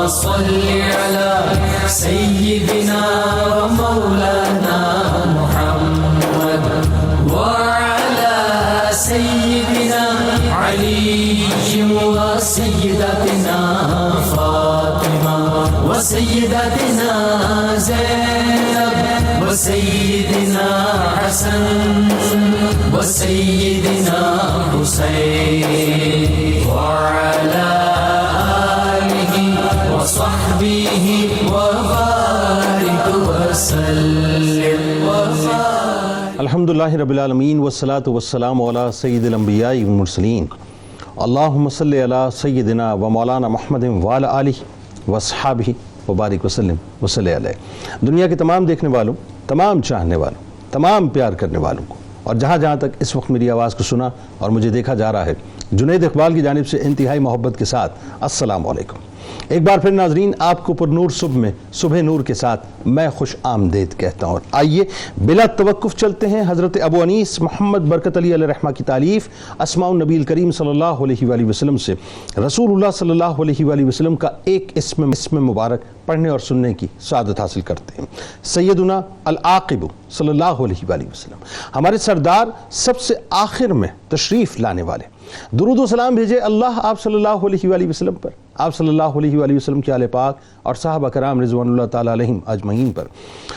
صل على سيدنا ومولانا محمد وعلى سيدنا علي وسيدتنا فاطمة وسيدتنا زينب وسيدنا حسن وسيدنا حسين وعلى آله وصحبه وبارك وسلم وبارك. الحمدللہ رب العالمین والصلاة والسلام علی سید الانبیاء والمرسلین. اللہم صلی علی سیدنا و مولانا محمد وعلی آلہ واصحابہ وبارک وسلم وصلی علیہ. دنیا کے تمام دیکھنے والوں، تمام چاہنے والوں، تمام پیار کرنے والوں کو، اور جہاں جہاں تک اس وقت میری آواز کو سنا اور مجھے دیکھا جا رہا ہے، جنید اقبال کی جانب سے انتہائی محبت کے ساتھ السلام علیکم. ایک بار پھر ناظرین، آپ کو پر نور صبح میں صبح نور کے ساتھ میں خوش آمدید کہتا ہوں. اور آئیے بلا توقف چلتے ہیں حضرت ابو انیس محمد برکت علی علیہ رحمہ کی تالیف اسماء النبی الکریم صلی اللہ علیہ وآلہ وسلم سے رسول اللہ صلی اللہ علیہ وآلہ وسلم کا ایک اسم مبارک پڑھنے اور سننے کی سعادت حاصل کرتے ہیں. سیدنا العاقب صلی اللہ علیہ وآلہ وسلم، ہمارے سردار، سب سے آخر میں تشریف لانے والے. درود و سلام بھیجے اللہ آپ صلی اللہ علیہ وآلہ وسلم پر، آپ صلی اللہ علیہ وآلہ وسلم کے آل پاک اور صحابہ کرام رضوان اللہ تعالیٰ علیہم اجمعین پر.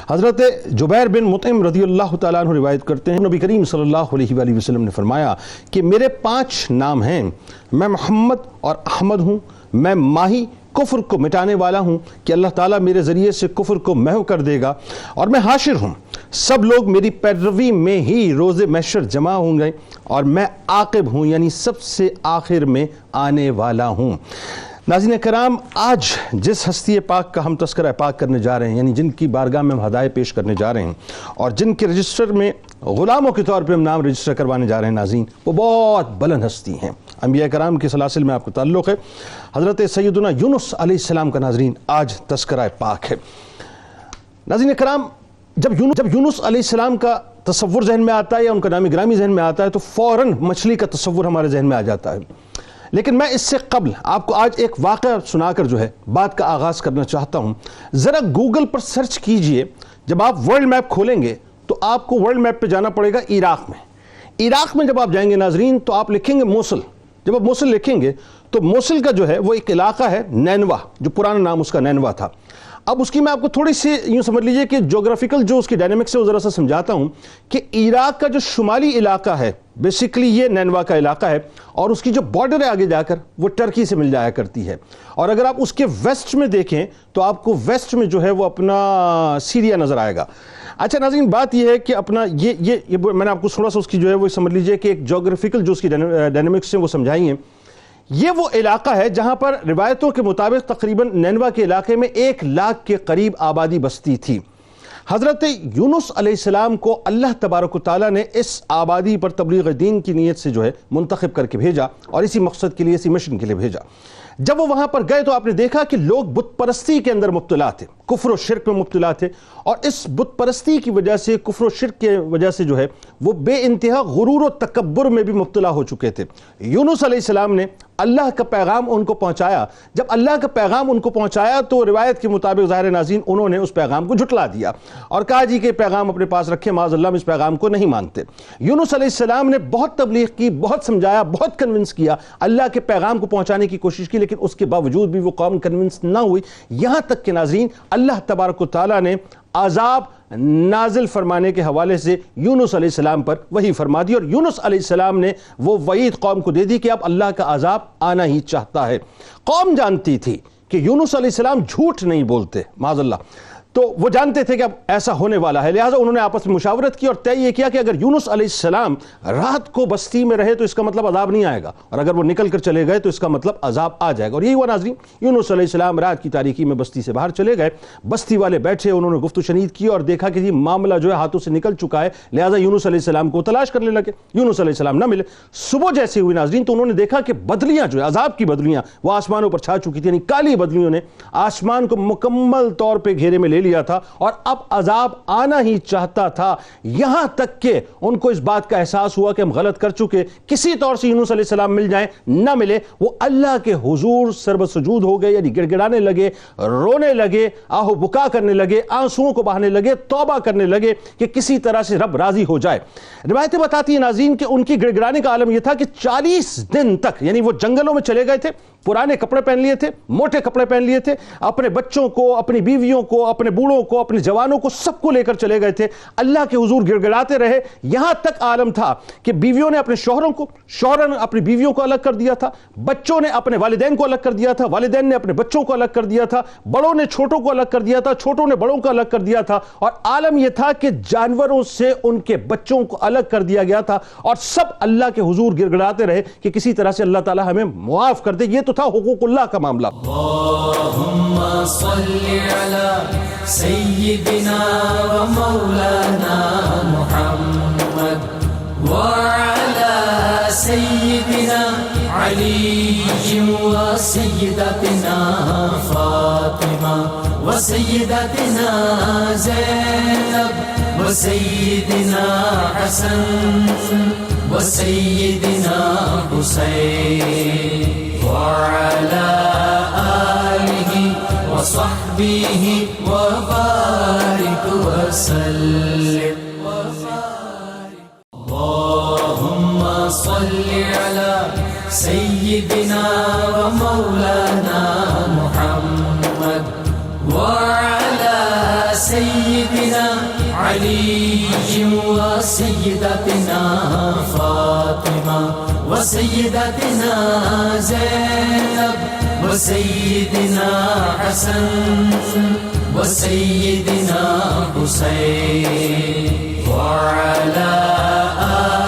حضرت جبیر بن مطعم رضی اللہ تعالیٰ عنہ روایت کرتے ہیں، نبی کریم صلی اللہ علیہ وآلہ وسلم نے فرمایا کہ میرے 5 نام ہیں. میں محمد اور احمد ہوں، میں ماہی کفر کو مٹانے والا ہوں کہ اللہ تعالیٰ میرے ذریعے سے کفر کو محو کر دے گا، اور میں حاشر ہوں، سب لوگ میری پیروی میں ہی روز محشر جمع ہوں گے، اور میں عاقب ہوں یعنی سب سے آخر میں آنے والا ہوں. ناظرین کرام، آج جس ہستی پاک کا ہم تذکرہ پاک کرنے جا رہے ہیں، یعنی جن کی بارگاہ میں ہم ہدایت پیش کرنے جا رہے ہیں اور جن کے رجسٹر میں غلاموں کے طور پہ ہم نام رجسٹر کروانے جا رہے ہیں، ناظرین وہ بہت بلند ہستی ہیں. انبیاء کرام کے سلاسل میں آپ کو تعلق ہے. حضرت سیدنا یونس علیہ السلام کا ناظرین آج تذکرہ پاک ہے. ناظرین کرام، جب یونس علیہ السلام کا تصور ذہن میں آتا ہے یا ان کا نام گرامی ذہن میں آتا ہے تو فوراً مچھلی کا تصور ہمارے ذہن میں آ جاتا ہے. لیکن میں اس سے قبل آپ کو آج ایک واقعہ سنا کر جو ہے بات کا آغاز کرنا چاہتا ہوں. ذرا گوگل پر سرچ کیجئے، جب آپ ورلڈ میپ کھولیں گے تو آپ کو ورلڈ میپ پہ جانا پڑے گا عراق میں. عراق میں جب آپ جائیں گے ناظرین تو آپ لکھیں گے موصل. جب آپ موصل لکھیں گے تو موصل کا جو ہے وہ ایک علاقہ ہے نینوا، جو پرانا نام اس کا نینوا تھا. اب اس کی میں آپ کو تھوڑی سی یوں سمجھ لیجئے کہ جغرافیکل جو اس کی ڈائنامکس ہے وہ ذرا سا سمجھاتا ہوں کہ عراق کا جو شمالی علاقہ ہے بیسیکلی یہ نینوا کا علاقہ ہے، اور اس کی جو بارڈر ہے آگے جا کر وہ ٹرکی سے مل جایا کرتی ہے. اور اگر آپ اس کے ویسٹ میں دیکھیں تو آپ کو ویسٹ میں جو ہے وہ اپنا سیریا نظر آئے گا. اچھا ناظرین، بات یہ ہے کہ اپنا یہ میں نے آپ کو تھوڑا سا اس کی جو ہے وہ سمجھ لیجئے کہ ایک جغرافیکل جو اس کی ڈائنامکس ہیں وہ سمجھائی ہیں. یہ وہ علاقہ ہے جہاں پر روایتوں کے مطابق تقریباً نینوا کے علاقے میں 1 لاکھ کے قریب آبادی بستی تھی. حضرت یونس علیہ السلام کو اللہ تبارک و تعالیٰ نے اس آبادی پر تبلیغ دین کی نیت سے جو ہے منتخب کر کے بھیجا، اور اسی مقصد کے لیے، اسی مشن کے لیے بھیجا. جب وہ وہاں پر گئے تو آپ نے دیکھا کہ لوگ بت پرستی کے اندر مبتلا تھے، کفر و شرک میں مبتلا تھے، اور اس بت پرستی کی وجہ سے، کفر و شرک کے وجہ سے جو ہے وہ بے انتہا غرور و تکبر میں بھی مبتلا ہو چکے تھے. یونس علیہ السلام نے اللہ کا پیغام ان کو پہنچایا. جب اللہ کا پیغام ان کو پہنچایا تو روایت کے مطابق ظاہر ناظرین انہوں نے اس پیغام کو جھٹلا دیا اور کہا جی کہ پیغام اپنے پاس رکھے، معاذ اللہ ہم اس پیغام کو نہیں مانتے. یونس علیہ السلام نے بہت تبلیغ کی، بہت سمجھایا، بہت کنونس کیا، اللہ کے پیغام کو پہنچانے کی کوشش کی، لیکن اس کے باوجود بھی وہ قوم کنونس نہ ہوئی. یہاں تک کہ ناظرین اللہ تبارک و تعالیٰ نے عذاب نازل فرمانے کے حوالے سے یونس علیہ السلام پر وحی فرما دی، اور یونس علیہ السلام نے وہ وعید قوم کو دے دی کہ اب اللہ کا عذاب آنا ہی چاہتا ہے. قوم جانتی تھی کہ یونس علیہ السلام جھوٹ نہیں بولتے، معاذ اللہ، تو وہ جانتے تھے کہ اب ایسا ہونے والا ہے. لہٰذا انہوں نے آپس میں مشاورت کی اور طے یہ کیا کہ اگر یونس علیہ السلام رات کو بستی میں رہے تو اس کا مطلب عذاب نہیں آئے گا، اور اگر وہ نکل کر چلے گئے تو اس کا مطلب عذاب آ جائے گا. اور یہی ہوا ناظرین، یونس علیہ السلام رات کی تاریکی میں بستی سے باہر چلے گئے. بستی والے بیٹھے، انہوں نے گفت و شنید کی اور دیکھا کہ یہ معاملہ جو ہے ہاتھوں سے نکل چکا ہے. لہٰذا یونس علیہ السلام کو تلاش کرنے لگے. یونس علیہ السلام نہ ملے. صبح جیسے ہوئی ناظرین تو انہوں نے دیکھا کہ بدلیاں جو ہے عذاب کی بدلیاں وہ آسمانوں پر چھا چکی تھی، یعنی کالی بدلیوں نے آسمان کو مکمل طور پہ گھیرے میں لے لے لیا تھا اور اب عذاب آنا ہی چاہتا تھا، یہاں تک کہ ان کو اس بات کا احساس ہوا کہ ہم غلط کر چکے، کسی طور سے یونس علیہ السلام مل جائیں نہ ملے، وہ اللہ کے حضور سرب سجود ہو گئے، یعنی گڑگڑانے لگے، رونے لگے، آہ و بکا کرنے لگے، آنسوؤں کو بہانے لگے، توبہ کرنے لگے کہ کسی طرح سے رب راضی ہو جائے۔ روایتیں بتاتی ہیں ناظرین کہ ان کی گڑگڑانے کا عالم یہ تھا کہ 40 دن تک، یعنی وہ جنگلوں میں چلے گئے تھے، پرانے کپڑے پہن لیے تھے، موٹے کپڑے پہن لیے تھے، اپنے بچوں کو، اپنی بیویوں کو، اپنے بوڑھوں کو، اپنے جوانوں کو، سب کو لے کر چلے گئے تھے، اللہ کے حضور گڑگڑاتے رہے۔ یہاں تک عالم تھا کہ بیویوں نے اپنے شوہروں کو، شوہروں نے اپنی بیویوں کو الگ کر دیا تھا، بچوں نے اپنے والدین کو الگ کر دیا تھا، والدین نے اپنے بچوں کو الگ کر دیا تھا، بڑوں نے چھوٹوں کو الگ کر دیا تھا، چھوٹوں نے بڑوں کو الگ کر دیا تھا، اور عالم یہ تھا کہ جانوروں سے ان کے بچوں کو الگ کر دیا گیا تھا، اور سب اللہ کے حضور گڑگڑاتے رہے کہ کسی طرح سے اللہ تعالی ہمیں معاف کر دے۔ یہ تو تھا حقوق اللہ کا معاملہ۔ اللهم صل على سيدنا ومولانا محمد وعلى سيدنا علي وسيدتنا فاطمة وسيدتنا زينب وسيدنا حسن وسيدنا حسين وعلى آله وصحبه وبارك وسلم اللهم صل على سيدنا ومولانا محمد وعلى سيدنا علي وسيدتنا فاطمة وسيدتنا زينب وسيدنا حسن وسيدنا حسين وعلى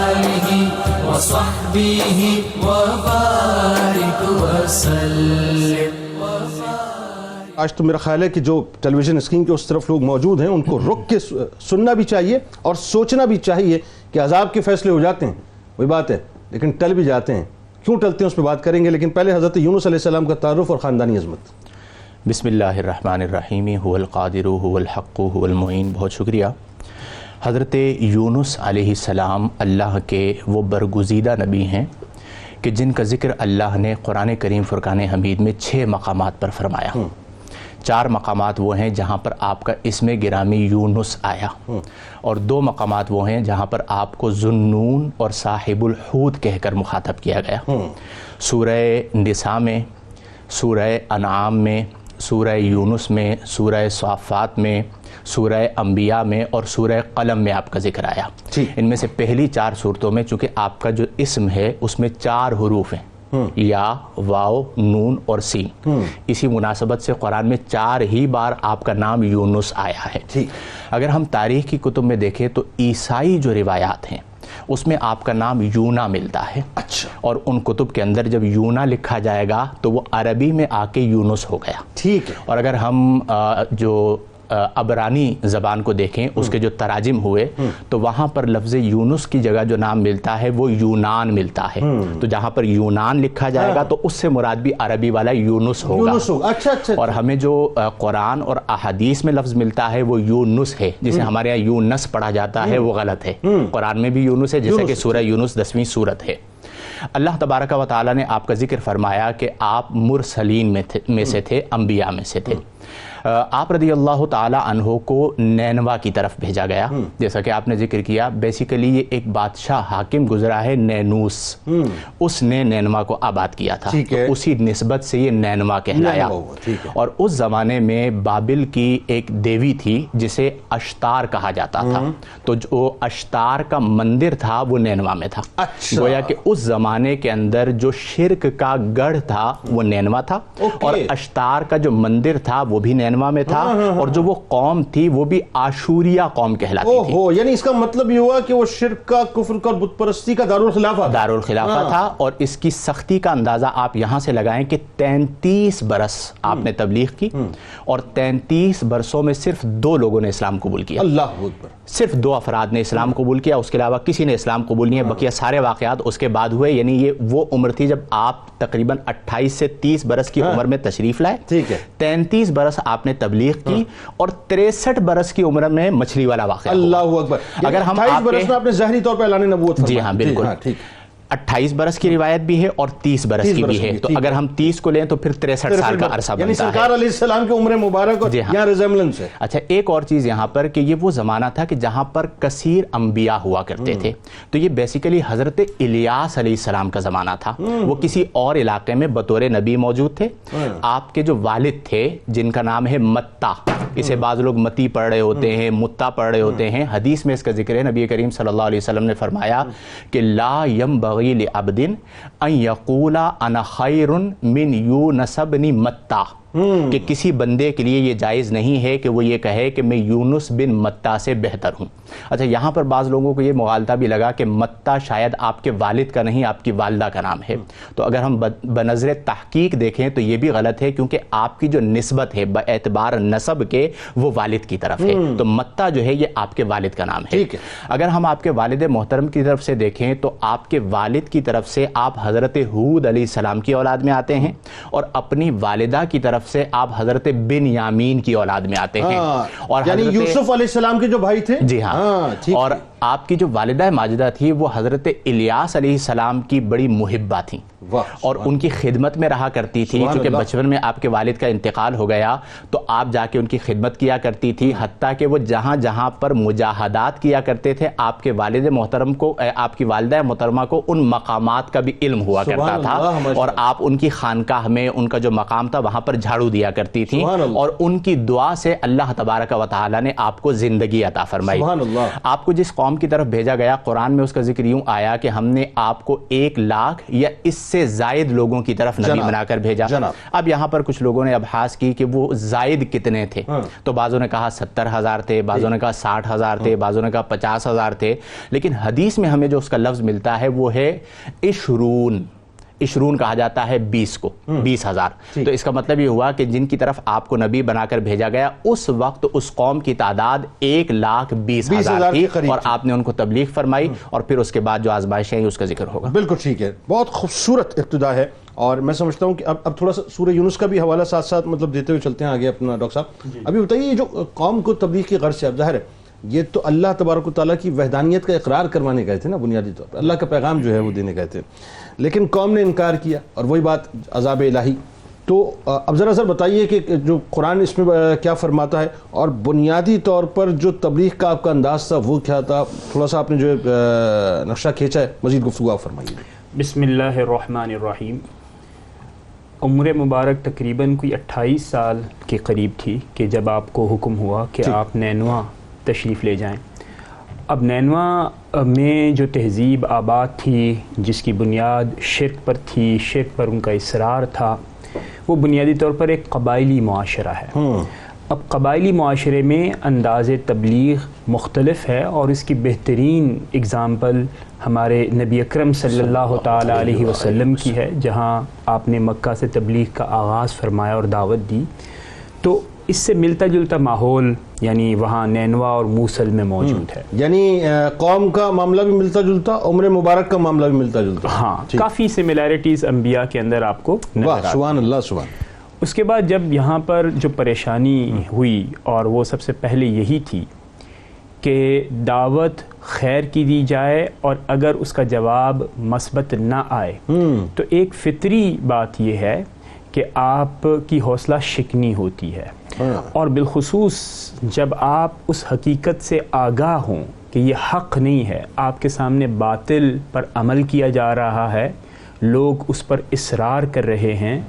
آله وصحبه وبارك وسلم۔ آج تو میرا خیال ہے کہ جو ٹیلی ویژن اسکرین کے اس طرف لوگ موجود ہیں ان کو رک کے سننا بھی چاہیے اور سوچنا بھی چاہیے کہ عذاب کے فیصلے ہو جاتے ہیں، وہی بات ہے، لیکن ٹل بھی جاتے ہیں، کیوں ٹلتے ہیں اس پہ بات کریں گے، لیکن پہلے حضرت یونس علیہ السلام کا تعارف اور خاندانی عظمت۔ بسم اللہ الرحمن الرحیم، هو القادر هو الحق هو المعین۔ بہت شکریہ۔ حضرت یونس علیہ السلام اللہ کے وہ برگزیدہ نبی ہیں کہ جن کا ذکر اللہ نے قرآن کریم فرقان حمید میں 6 مقامات پر فرمایا۔ 4 مقامات وہ ہیں جہاں پر آپ کا اسم گرامی یونس آیا، اور 2 مقامات وہ ہیں جہاں پر آپ کو ذُنُّون اور صاحب الحوت کہہ کر مخاطب کیا گیا۔ سورہ نساء میں، سورہ انعام میں، سورہ یونس میں، سورہ صافات میں، سورہ انبیاء میں اور سورہ قلم میں آپ کا ذکر آیا۔ ان میں سے پہلی 4 صورتوں میں چونکہ آپ کا جو اسم ہے اس میں 4 حروف ہیں، یا، واو، نون اور سین، اسی مناسبت سے قرآن میں 4 ہی بار آپ کا نام یونس آیا ہے۔ اگر ہم تاریخ کی کتب میں دیکھیں تو عیسائی جو روایات ہیں اس میں آپ کا نام یونا ملتا ہے، اور ان کتب کے اندر جب یونا لکھا جائے گا تو وہ عربی میں آ کے یونس ہو گیا۔ ٹھیک ہے۔ اور اگر ہم جو عبرانی زبان کو دیکھیں اس کے جو تراجم ہوئے تو وہاں پر لفظ یونس کی جگہ جو نام ملتا ہے وہ یونان ملتا ہے، تو جہاں پر یونان لکھا جائے گا تو اس سے مراد بھی عربی والا یونس ہوگا۔ اور ہمیں جو قرآن اور احادیث میں لفظ ملتا ہے وہ یونس ہے، جسے ہمارے یہاں یونس پڑھا جاتا ہے، وہ غلط ہے۔ قرآن میں بھی یونس ہے، جیسا کہ سورہ یونس 10ویں سورت ہے۔ اللہ تبارک و تعالیٰ نے آپ کا ذکر فرمایا کہ آپ مرسلین میں سے تھے، انبیاء میں سے تھے۔ آپ رضی اللہ تعالی عنہ کو نینوا کی طرف بھیجا گیا، جیسا کہ آپ نے ذکر کیا۔ بیسیکلی یہ ایک بادشاہ حاکم گزرا ہے نینوس، اس نے نینوا کو آباد کیا تھا، اسی نسبت سے یہ نینوا کہلایا۔ اور اس زمانے میں بابل کی ایک دیوی تھی جسے اشتار کہا جاتا تھا، تو جو اشتار کا مندر تھا وہ نینوا میں تھا۔ گویا کہ اس زمانے کے اندر جو شرک کا گڑھ تھا وہ نینوا تھا، اور اشتار کا جو مندر تھا وہ بھی نینوا میں تھا، اور جو وہ قوم تھی وہ بھی آشوریا قوم کہلاتی تھی۔ یعنی اس کا مطلب یہ ہوا کہ وہ شرک کا، کفر کا، بت پرستی کا دارالخلافہ تھا۔ اور اس کی سختی کا اندازہ آپ یہاں سے لگائیں کہ 33 برس آپ نے تبلیغ کی، اور 33 برسوں میں صرف 2 لوگوں نے اسلام قبول کیا۔ اللہ اکبر۔ صرف 2 افراد نے اسلام قبول کیا، اس کے علاوہ کسی نے اسلام قبول نہیں ہے۔ بقیہ سارے واقعات اس کے بعد ہوئے، یعنی یہ وہ عمر تھی جب آپ تقریباً 28 سے 30 برس کی عمر میں تشریف لائے۔ 33 برس آپ آپ نے تبلیغ کی اور 63 برس کی عمر میں مچھلی والا واقعہ. اللہ اکبر. اگر ہم 28 برس میں آپ نے ظاہری طور پہ اعلان نبوت فرمایا. جی ہاں بالکل. ٹھیک. 28 برس کی روایت بھی ہے اور 30 برس کی بھی ہے. تو اگر ہم 30 کو لیں تو پھر 63 سال کا عرصہ بنتا ہے. یعنی سرکار علیہ السلام کی عمر مبارک اور یہاں ریزیمبلنس ہے. اچھا ایک اور چیز یہاں پر کہ یہ وہ زمانہ تھا کہ جہاں پر کثیر انبیاء ہوا کرتے تھے. تو یہ بیسیکلی حضرت الیاس علیہ السلام کا زمانہ تھا. وہ کسی اور علاقے میں بطور نبی موجود تھے. آپ کے جو والد تھے جن کا نام ہے متا، اسے بعض لوگ متی پڑھ رہے ہوتے ہیں، متا پڑھ رہے ہوتے ہیں، حدیث میں اس کا ذکر ہے. نبی کریم صلی اللہ علیہ وسلم نے فرمایا کہ لا ینبغی لعبد ان یقول انا خیر من یونس بن متا، کہ کسی بندے کے لیے یہ جائز نہیں ہے کہ وہ یہ کہے کہ میں یونس بن متا سے بہتر ہوں. اچھا یہاں پر بعض لوگوں کو یہ مغالطہ بھی لگا کہ متا شاید آپ کے والد کا نہیں آپ کی والدہ کا نام ہے. تو اگر ہم بنظر تحقیق دیکھیں تو یہ بھی غلط ہے، کیونکہ آپ کی جو نسبت ہے باعتبار نسب کے وہ والد کی طرف ہے. تو متا جو ہے یہ آپ کے والد کا نام ہے. اگر ہم آپ کے والد محترم کی طرف سے دیکھیں تو آپ کے والد کی طرف سے آپ حضرت ہود علیہ السلام کی اولاد میں آتے ہیں، اور اپنی والدہ کی طرف سے آپ حضرت بن یامین کی اولاد میں آتے ہیں. اور یعنی یوسف علیہ السلام کے جو بھائی تھے. جی ہاں. اور آپ کی جو والدہ ماجدہ تھی وہ حضرت الیاس علیہ السلام کی بڑی محبہ تھیں اور ان کی خدمت میں رہا کرتی تھی. چونکہ بچپن میں آپ کے والد کا انتقال ہو گیا تو آپ جا کے ان کی خدمت کیا کرتی تھی، حتیٰ کہ وہ جہاں جہاں پر مجاہدات کیا کرتے تھے آپ کے والد محترم کو، آپ کی والدہ محترمہ کو ان مقامات کا بھی علم ہوا کرتا تھا، اور آپ ان کی خانقاہ میں ان کا جو مقام تھا وہاں پر جھاڑو دیا کرتی تھی، اور ان کی دعا سے اللہ تبارک و تعالی نے آپ کو زندگی عطا فرمائی. آپ کو جس قوم کی طرف بھیجا گیا قرآن میں اس کا ذکر یوں آیا کہ ہم نے آپ کو 1 لاکھ یا اس سے زائد لوگوں کی طرف نبی بنا کر بھیجا. اب یہاں پر کچھ لوگوں نے ابحاث کی کہ وہ زائد کتنے تھے. تو بعضوں نے کہا 70,000 تھے، بعضوں نے کہا 60,000 تھے، بعضوں نے کہا 50,000 تھے. لیکن حدیث میں ہمیں جو اس کا لفظ ملتا ہے وہ ہے عشرون کہا جاتا ہے 20 کو، 20,000. تو اس کا مطلب یہ ہوا کہ جن کی طرف آپ کو نبی بنا کر بھیجا گیا اس وقت اس قوم کی تعداد 1,20,000 تھی، اور آپ نے ان کو تبلیغ فرمائی، اور پھر اس کے بعد جو آزمائشیں ہیں اس کا ذکر ہوگا. بالکل ٹھیک ہے. بہت خوبصورت ابتدا ہے، اور میں سمجھتا ہوں کہ اب تھوڑا سا سورہ یونس کا بھی حوالہ ساتھ ساتھ مطلب دیتے ہوئے چلتے ہیں آگے اپنا. ڈاکٹر صاحب ابھی بتائیے، یہ جو قوم کو تبلیغ کی غرض سے، اب ظاہر ہے یہ تو اللہ تبارک و تعالیٰ کی وحدانیت کا اقرار کروانے گئے تھے نا، بنیادی طور پر اللہ کا پیغام جو ہے وہ دینے گئے تھے، لیکن قوم نے انکار کیا، اور وہی بات عذاب الہی. تو اب ذرا سر بتائیے کہ جو قرآن اس میں کیا فرماتا ہے، اور بنیادی طور پر جو تبلیغ کا آپ کا انداز تھا وہ کیا تھا؟ تھوڑا سا آپ نے جو نقشہ کھینچا ہے، مزید گفتگو آپ فرمائیے. بسم اللہ الرحمن الرحیم. عمر مبارک تقریباً کوئی 28 سال کے قریب تھی کہ جب آپ کو حکم ہوا کہ آپ نینوا تشریف لے جائیں. اب نینوا میں جو تہذیب آباد تھی جس کی بنیاد شرک پر تھی، شرک پر ان کا اصرار تھا، وہ بنیادی طور پر ایک قبائلی معاشرہ ہے. اب قبائلی معاشرے میں انداز تبلیغ مختلف ہے، اور اس کی بہترین اگزامپل ہمارے نبی اکرم صلی اللہ تعالیٰ علیہ وسلم کی ہے، جہاں آپ نے مکہ سے تبلیغ کا آغاز فرمایا اور دعوت دی. تو اس سے ملتا جلتا ماحول یعنی وہاں نینوا اور موصل میں موجود ہے. یعنی قوم کا معاملہ بھی ملتا جلتا، عمر مبارک کا معاملہ بھی ملتا جلتا. ہاں، کافی سملیرٹیز انبیاء کے اندر آپ کو نظر آتی. سبحان اللہ سبحان. اس کے بعد جب یہاں پر جو پریشانی ہوئی، اور وہ سب سے پہلے یہی تھی کہ دعوت خیر کی دی جائے، اور اگر اس کا جواب مثبت نہ آئے تو ایک فطری بات یہ ہے کہ آپ کی حوصلہ شکنی ہوتی ہے. اور بالخصوص جب آپ اس حقیقت سے آگاہ ہوں کہ یہ حق نہیں ہے، آپ کے سامنے باطل پر عمل کیا جا رہا ہے، لوگ اس پر اصرار کر رہے ہیں،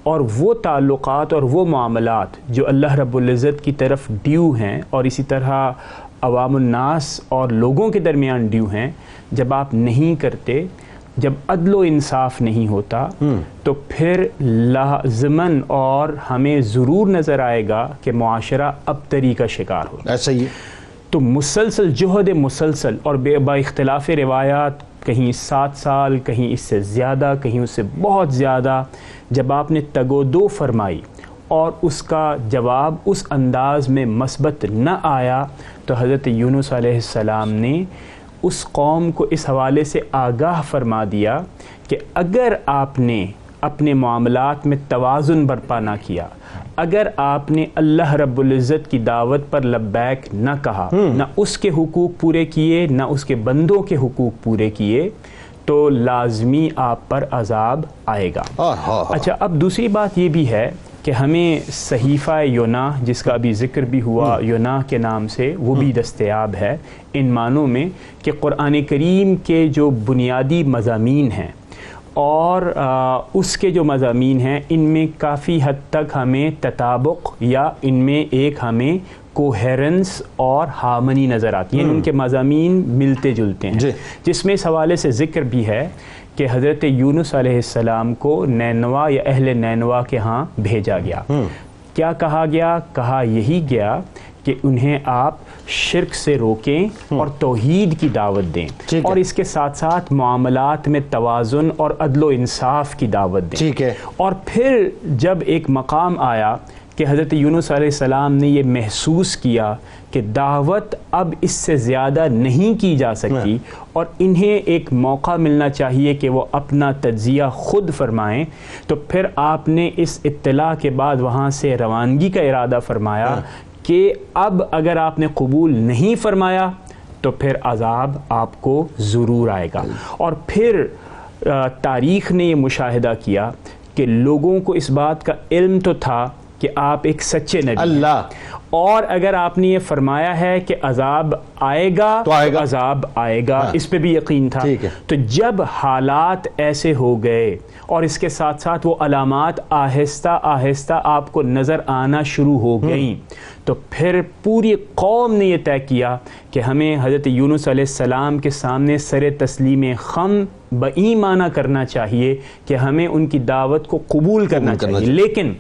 اور وہ تعلقات اور وہ معاملات جو اللہ رب العزت کی طرف ڈیو ہیں اور اسی طرح عوام الناس اور لوگوں کے درمیان ڈیو ہیں، جب آپ نہیں کرتے، جب عدل و انصاف نہیں ہوتا، تو پھر لازماً اور ہمیں ضرور نظر آئے گا کہ معاشرہ ابتری کا شکار ہوتا ہے. ایسا ہی ہے. تو مسلسل جہد مسلسل اور با اختلاف روایات، کہیں 7 سال، کہیں اس سے زیادہ، کہیں اس سے بہت زیادہ، جب آپ نے تگ و دو فرمائی اور اس کا جواب اس انداز میں مثبت نہ آیا، تو حضرت یونس علیہ السلام نے اس قوم کو اس حوالے سے آگاہ فرما دیا کہ اگر آپ نے اپنے معاملات میں توازن برپا نہ کیا، اگر آپ نے اللہ رب العزت کی دعوت پر لبیک نہ کہا، نہ اس کے حقوق پورے کیے نہ اس کے بندوں کے حقوق پورے کیے، تو لازمی آپ پر عذاب آئے گا۔ اچھا، اب دوسری بات یہ بھی ہے کہ ہمیں صحیفہ یونا، جس کا ابھی ذکر بھی ہوا یونا کے نام سے، وہ بھی دستیاب ہے ان معنوں میں کہ قرآن کریم کے جو بنیادی مضامین ہیں اور اس کے جو مضامین ہیں، ان میں کافی حد تک ہمیں تطابق یا ان میں ایک ہمیں کوہیرنس اور ہارمنی نظر آتی ہے، ان کے مضامین ملتے جلتے ہیں، جس میں اس حوالے سے ذکر بھی ہے کہ حضرت یونس علیہ السلام کو نینوا یا اہل نینوا کے ہاں بھیجا گیا۔ کیا کہا گیا؟ کہا یہی گیا کہ انہیں آپ شرک سے روکیں اور توحید کی دعوت دیں، اور اس کے ساتھ ساتھ معاملات میں توازن اور عدل و انصاف کی دعوت دیں۔ اور پھر جب ایک مقام آیا کہ حضرت یونس علیہ السلام نے یہ محسوس کیا کہ دعوت اب اس سے زیادہ نہیں کی جا سکتی اور انہیں ایک موقع ملنا چاہیے کہ وہ اپنا تجزیہ خود فرمائیں، تو پھر آپ نے اس اطلاع کے بعد وہاں سے روانگی کا ارادہ فرمایا کہ اب اگر آپ نے قبول نہیں فرمایا تو پھر عذاب آپ کو ضرور آئے گا۔ اور پھر تاریخ نے یہ مشاہدہ کیا کہ لوگوں کو اس بات کا علم تو تھا کہ آپ ایک سچے نبی ہیں، اور اگر آپ نے یہ فرمایا ہے کہ عذاب آئے گا تو عذاب آئے گا، اس پہ بھی یقین تھا۔ تو جب حالات ایسے ہو گئے اور اس کے ساتھ ساتھ وہ علامات آہستہ آہستہ آپ کو نظر آنا شروع ہو گئیں، تو پھر پوری قوم نے یہ طے کیا کہ ہمیں حضرت یونس علیہ السلام کے سامنے سر تسلیم خم بایمانہ کرنا چاہیے کہ ہمیں ان کی دعوت کو قبول کرنا چاہیے۔ لیکن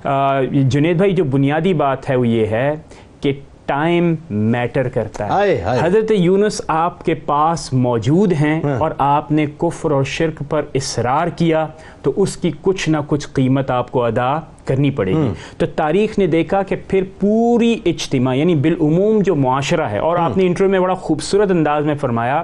جنید بھائی، جو بنیادی بات ہے وہ یہ ہے کہ ٹائم میٹر کرتا ہے۔ حضرت یونس آپ کے پاس موجود ہیں اور آپ نے کفر اور شرک پر اصرار کیا، تو اس کی کچھ نہ کچھ قیمت آپ کو ادا کرنی پڑے گی۔ تو تاریخ نے دیکھا کہ پھر پوری اجتماع یعنی بالعموم جو معاشرہ ہے، اور آپ نے انٹرویو میں بڑا خوبصورت انداز میں فرمایا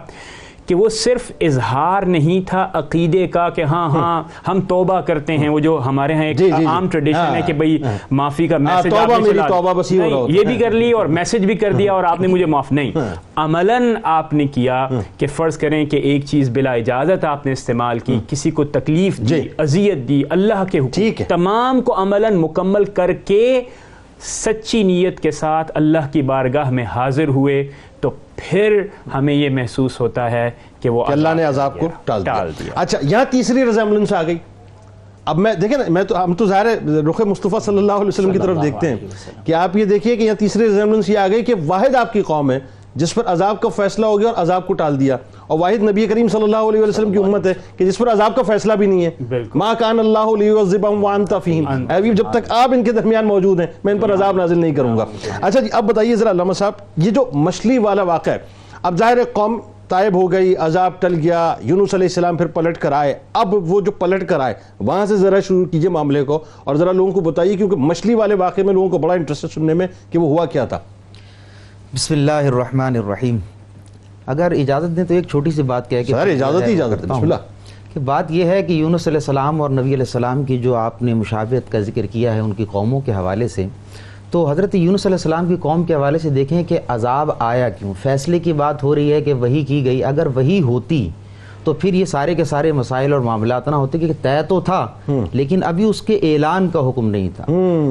کہ وہ صرف اظہار نہیں تھا عقیدے کا کہ ہاں ہم توبہ کرتے ہیں، وہ جو ہمارے ہاں ایک عام ٹریڈیشن ہے کہ بھئی معافی کا میسج آپ نے یہ بھی کر لی اور میسج بھی کر دیا اور آپ نے مجھے معاف نہیں، عملاً آپ نے کیا کہ فرض کریں کہ ایک چیز بلا اجازت آپ نے استعمال کی، کسی کو تکلیف دی، اذیت دی، اللہ کے حقوق تمام کو عملاً مکمل کر کے سچی نیت کے ساتھ اللہ کی بارگاہ میں حاضر ہوئے، تو پھر ہمیں یہ محسوس ہوتا ہے کہ وہ اللہ نے عذاب کو ٹال دیا۔ اچھا، یہاں تیسری ریزیمبلنس آ گئی۔ اب میں دیکھیں نا، ہم تو ظاہر ہے رخ مصطفیٰ صلی اللہ علیہ وسلم کی طرف دیکھتے ہیں کہ آپ یہ دیکھیے کہ یہاں تیسری ریزیمبلنس یہ آ گئی کہ واحد آپ کی قوم ہے جس پر عذاب کا فیصلہ ہو گیا اور عذاب کو ٹال دیا، اور واحد نبی کریم صلی اللہ علیہ وسلم کی امت ہے کہ جس پر عذاب کا فیصلہ بھی نہیں ہے۔ ما کان اللہ لیعذبہم وانت فیہم، اے حبیب جب تک آپ ان کے درمیان موجود ہیں میں ان پر عذاب نازل نہیں کروں گا۔ اچھا جی، اب بتائیے ذرا علامہ صاحب، یہ جو مچھلی والا واقعہ ہے، اب ظاہر ہے قوم طائب ہو گئی، عذاب ٹل گیا، یونس علیہ السلام پھر پلٹ کر آئے، اب وہ جو پلٹ کر آئے وہاں سے ذرا شروع کیجئے معاملے کو اور ذرا لوگوں کو بتائیے، کیونکہ مچھلی والے واقعے میں لوگوں کو بڑا انٹرسٹ ہے سننے میں کہ وہ ہوا کیا تھا۔ بسم اللہ الرحمن الرحیم۔ اگر اجازت دیں تو ایک چھوٹی سی بات کہہ کے سر اجازت بسم اللہ، کہ بات یہ ہے کہ یونس علیہ السلام اور نبی علیہ السلام کی جو آپ نے مشابہت کا ذکر کیا ہے ان کی قوموں کے حوالے سے، تو حضرت یونس علیہ السلام کی قوم کے حوالے سے دیکھیں کہ عذاب آیا کیوں۔ فیصلے کی بات ہو رہی ہے کہ وحی کی گئی، اگر وحی ہوتی تو پھر یہ سارے کے سارے مسائل اور معاملات نہ ہوتے، کہ طے تو تھا لیکن ابھی اس کے اعلان کا حکم نہیں تھا۔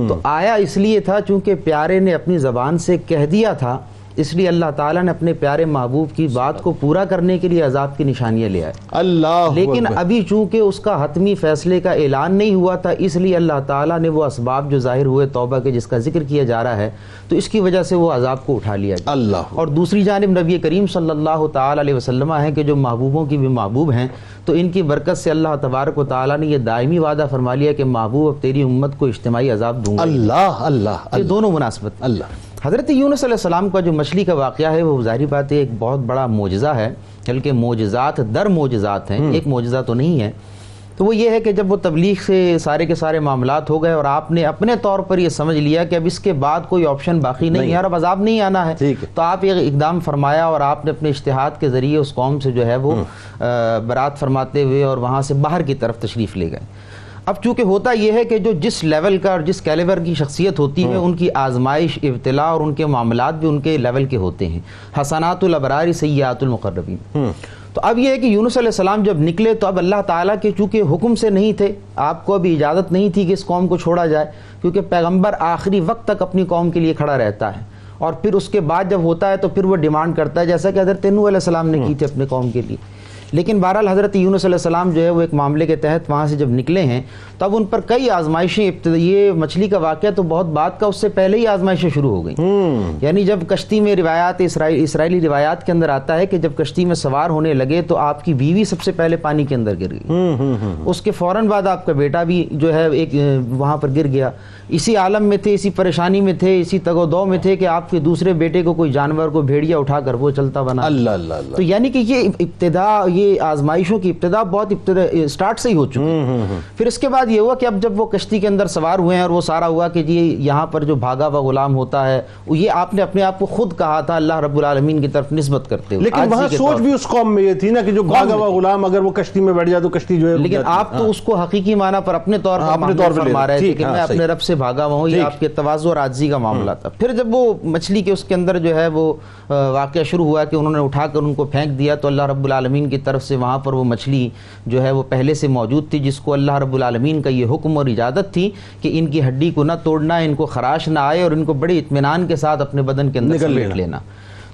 تو آیا اس لیے تھا چونکہ پیارے نے اپنی زبان سے کہہ دیا تھا، اس لیے اللہ تعالیٰ نے اپنے پیارے محبوب کی بات کو پورا کرنے کے لیے عذاب کی نشانیاں لے آئے۔ اللہ لیکن ابھی چونکہ اس کا حتمی فیصلے کا اعلان نہیں ہوا تھا، اس لیے اللہ تعالیٰ نے وہ اسباب جو ظاہر ہوئے توبہ کے جس کا ذکر کیا جا رہا ہے، تو اس کی وجہ سے وہ عذاب کو اٹھا لیا گیا۔ اللہ۔ اور دوسری جانب نبی کریم صلی اللہ تعالیٰ علیہ وسلم ہیں کہ جو محبوبوں کی بھی محبوب ہیں، تو ان کی برکت سے اللہ تبارک و تعالیٰ نے یہ دائمی وعدہ فرما لیا کہ محبوب اب تیری امت کو اجتماعی عذاب دوں گا۔ اللہ اللہ، یہ دونوں مناسبت۔ اللہ۔ حضرت یونس علیہ السلام کا جو مچھلی کا واقعہ ہے وہ ظاہری بات ہے ایک بہت بڑا معجزہ ہے، بلکہ معجزات در معجزات ہیں، ایک معجزہ تو نہیں ہے۔ تو وہ یہ ہے کہ جب وہ تبلیغ سے سارے کے سارے معاملات ہو گئے اور آپ نے اپنے طور پر یہ سمجھ لیا کہ اب اس کے بعد کوئی آپشن باقی نہیں ہے اور اب عذاب نہیں آنا ہے، تو آپ ایک اقدام فرمایا اور آپ نے اپنے اجتہاد کے ذریعے اس قوم سے جو ہے وہ برات فرماتے ہوئے اور وہاں سے باہر کی طرف تشریف لے گئے۔ اب چونکہ ہوتا یہ ہے کہ جو جس لیول کا اور جس کیلیبر کی شخصیت ہوتی ہے ان کی آزمائش، ابتلا اور ان کے معاملات بھی ان کے لیول کے ہوتے ہیں، حسنات الابرار سیئات المقربین۔ تو اب یہ ہے کہ یونس علیہ السلام جب نکلے تو اب اللہ تعالیٰ کے چونکہ حکم سے نہیں تھے، آپ کو ابھی اجازت نہیں تھی کہ اس قوم کو چھوڑا جائے، کیونکہ پیغمبر آخری وقت تک اپنی قوم کے لیے کھڑا رہتا ہے، اور پھر اس کے بعد جب ہوتا ہے تو پھر وہ ڈیمانڈ کرتا ہے، جیسا کہ حضرت نوح علیہ السلام نے کی تھی اپنے قوم کے لیے۔ لیکن بہرحال حضرت یونس علیہ السلام جو ہے وہ ایک معاملے کے تحت وہاں سے جب نکلے ہیں تو اب ان پر کئی آزمائشیں، یہ مچھلی کا واقعہ تو بہت بعد کا، اس سے پہلے ہی آزمائشیں شروع ہو گئیں۔ یعنی جب کشتی میں روایات اسرائیلی روایات کے اندر آتا ہے کہ جب کشتی میں سوار ہونے لگے تو آپ کی بیوی سب سے پہلے پانی کے اندر گر گئی، اس کے فوراً بعد آپ کا بیٹا بھی جو ہے ایک وہاں پر گر گیا۔ اسی عالم میں تھے، اسی پریشانی میں تھے، اسی تگ و دو میں تھے کہ آپ کے دوسرے بیٹے کو کوئی جانور کو بھیڑیا اٹھا کر وہ چلتا بنا۔ تو یعنی کہ یہ ابتدا، یہ آزمائشوں کی ابتدا بہت اسٹارٹ سے ہی ہو چکی۔ پھر اس کے بعد یہ ہوا کہ اب جب وہ کشتی کے اندر سوار ہوئے ہیں اور وہ سارا ہوا کہ جی یہاں پر جو بھاگا ہوا غلام ہوتا ہے، یہ آپ نے اپنے آپ کو خود کہا تھا اللہ رب العالمین کی طرف نسبت کرتے ہوئے، لیکن وہاں سوچ بھی اس قوم میں یہ تھی نا کہ جو بھاگا ہوا غلام اگر وہ کشتی میں بیٹھ جائے تو کشتی جو ہے، لیکن آپ تو اس کو حقیقی معنی پر اپنے طور پر فرما رہے تھے کہ میں اپنے رب سے بھاگا ہوا ہوں، یہ آپ کے تواضع اور عاجزی کا معاملہ تھا۔ پھر جب وہ مچھلی کے اس کے اندر جو ہے وہ واقعہ شروع ہوا کہ انہوں نے اٹھا کر ان کو پھینک دیا، تو اللہ رب العالمین کی طرف سے وہاں پر وہ مچھلی جو ہے وہ پہلے سے موجود تھی، جس کو اللہ رب العالمین کا یہ حکم اور اجازت تھی کہ ان کی ہڈی کو نہ توڑنا، ان کو خراش نہ آئے اور ان کو بڑے اطمینان کے ساتھ اپنے بدن کے اندر سمیٹ لینا۔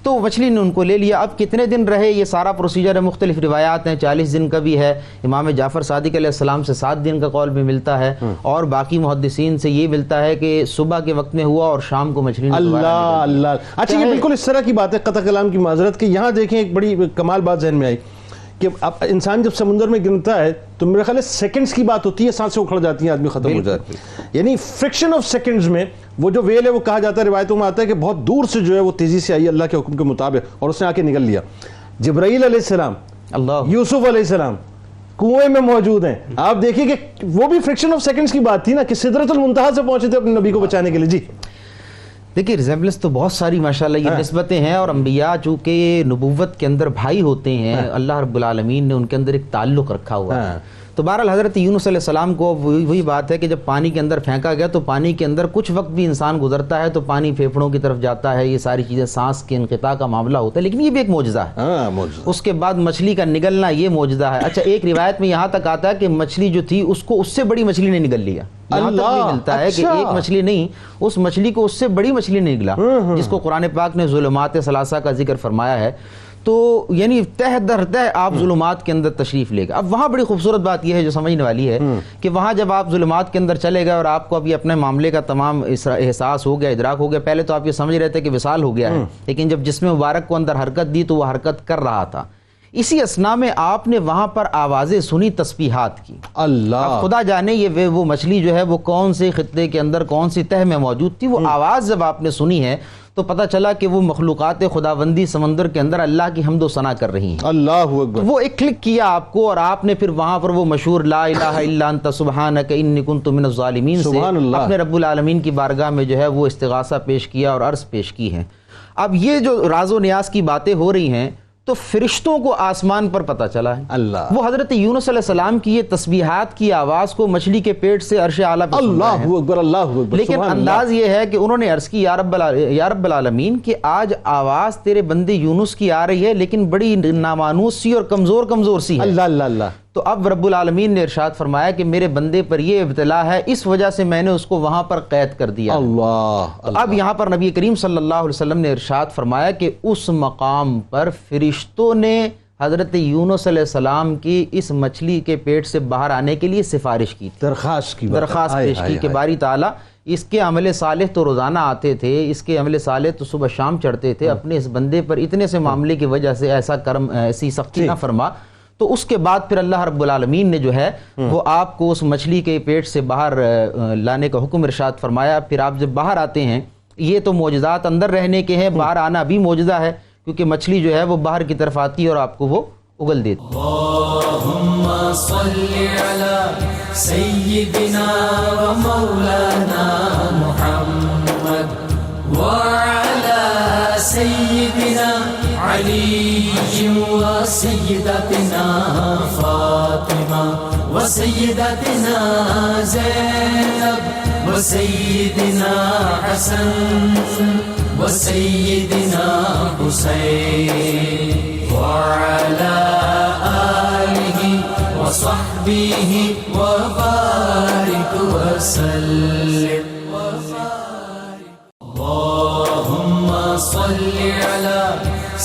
تو مچھلی نے ان کو لے لیا۔ اب کتنے دن رہے یہ سارا پروسیجر ہے، مختلف روایات ہیں، 40 دن کا بھی ہے، امام جعفر صادق علیہ السلام سے 7 دن کا قول بھی ملتا ہے، اور باقی محدثین سے یہ ملتا ہے کہ صبح کے وقت میں ہوا اور شام کو مچھلی نے اللہ۔ اچھا، یہ بالکل اس طرح کی بات ہے، قطع کلام کی معذرت، کہ یہاں دیکھیں ایک بڑی کمال بات ذہن میں آئی کہ اب انسان جب سمندر میں گرتا ہے تو میرے خیال ہے سیکنڈز کی بات ہوتی ہے، سانسیں اکھڑ جاتی ہیں، آدمی ختم ہو جاتا ہے، یعنی فرکشن آف سیکنڈز میں وہ جو ویل ہے وہ کہا جاتا ہے، روایتوں میں آتا ہے کہ بہت دور سے جو ہے وہ تیزی سے آئی اللہ کے حکم کے مطابق اور اس نے آ کے نگل لیا۔ جبرائیل علیہ السلام، یوسف علیہ السلام کنویں میں موجود ہیں، آپ دیکھیں کہ وہ بھی فرکشن آف سیکنڈز کی بات تھی نا کہ سدرۃ المنتہا سے پہنچے تھے اپنے نبی کو بچانے کے لیے۔ جی دیکھیے ریزیمبلنس تو بہت ساری ماشاءاللہ یہ نسبتیں ہیں، اور انبیاء چونکہ نبوت کے اندر بھائی ہوتے ہیں، اللہ رب العالمین نے ان کے اندر ایک تعلق رکھا ہوا ہے۔ تو بہرحال حضرت یونس علیہ السلام کو وہی بات ہے کہ جب پانی کے اندر پھینکا گیا تو پانی کے اندر کچھ وقت بھی انسان گزرتا ہے تو پانی پھیپھڑوں کی طرف جاتا ہے، یہ ساری چیزیں، سانس کے انقطاع کا معاملہ ہوتا ہے، لیکن یہ بھی ایک معجزہ ہے۔ اس کے بعد مچھلی کا نگلنا یہ معجزہ ہے۔ اچھا، ایک روایت میں یہاں تک آتا ہے کہ مچھلی جو تھی اس کو اس سے بڑی مچھلی نے نگل لیا، یہاں تک بھی ملتا ہے کہ ایک مچھلی نہیں، اس مچھلی کو اس سے بڑی مچھلی نے نگلا، جس کو قرآن پاک نے ظلمات ثلاثہ کا ذکر فرمایا ہے۔ تو یعنی تہ در تہ آپ ظلمات کے اندر تشریف لے گئے۔ اب وہاں بڑی خوبصورت بات یہ ہے جو سمجھنے والی ہے کہ وہاں جب آپ ظلمات کے اندر چلے گئے اور آپ کو ابھی اپنے معاملے کا تمام احساس ہو گیا، ادراک ہو گیا، پہلے تو آپ یہ سمجھ رہے تھے کہ وصال ہو گیا ہے، لیکن جب جسم مبارک کو اندر حرکت دی تو وہ حرکت کر رہا تھا۔ اسی اسنا میں آپ نے وہاں پر آوازیں سنی، تسبیحات کی۔ اللہ، اب خدا جانے یہ وہ مچھلی جو ہے وہ کون سے خطے کے اندر کون سی تہ میں موجود تھی، وہ آواز جب آپ نے سنی ہے تو پتہ چلا کہ وہ مخلوقات خداوندی سمندر کے اندر اللہ کی حمد و ثنا کر رہی ہیں۔ اللہ اکبر۔ وہ ایک کلک کیا آپ کو، اور آپ نے پھر وہاں پر وہ مشہور لا الہ الا انت سبحانک انی کنت من الظالمین سے اپنے رب العالمین کی بارگاہ میں جو ہے وہ استغاثہ پیش کیا اور عرض پیش کی ہے۔ اب یہ جو راز و نیاز کی باتیں ہو رہی ہیں تو فرشتوں کو آسمان پر پتہ چلا ہے، اللہ، وہ حضرت یونس علیہ السلام کی یہ تسبیحات کی آواز کو مچھلی کے پیٹ سے عرش اعلیٰ پر سن رہے ہیں۔ اللہ اکبر، اللہ اکبر۔ لیکن انداز یہ ہے کہ انہوں نے عرض کی یا رب العالمین کہ آج آواز تیرے بندے یونس کی آ رہی ہے لیکن بڑی نامانوس سی اور کمزور سی ہے۔ اللہ اللہ اللہ۔ تو اب رب العالمین نے ارشاد فرمایا کہ میرے بندے پر یہ ابتلا ہے، اس وجہ سے میں نے اس کو وہاں پر قید کر دیا۔ اللہ۔ اب یہاں پر نبی کریم صلی اللہ علیہ وسلم نے ارشاد فرمایا کہ اس مقام پر فرشتوں نے حضرت یونس علیہ السلام کی اس مچھلی کے پیٹ سے باہر آنے کے لیے سفارش کی، درخواست پیش کی کہ باری تعالیٰ اس کے عمل صالح تو روزانہ آتے تھے، اس کے عمل صالح تو صبح شام چڑھتے تھے، اپنے اس بندے پر اتنے سے معاملے کی وجہ سے ایسا کرم، ایسی سختی نہ فرما۔ تو اس کے بعد پھر اللہ رب العالمین نے جو ہے وہ آپ کو اس مچھلی کے پیٹ سے باہر لانے کا حکم ارشاد فرمایا۔ پھر آپ جب باہر آتے ہیں، یہ تو معجزات اندر رہنے کے ہیں، باہر آنا بھی معجزہ ہے، کیونکہ مچھلی جو ہے وہ باہر کی طرف آتی ہے اور آپ کو وہ اگل دیتی. اللهم صل على سيدنا ومولانا محمد وعلى سيدنا علي وسيدتنا فاطمة وسيدتنا زينب وسيدنا حسن وسيدنا حسين وعلى آله وصحبه وبارك وسلم. اللهم صل على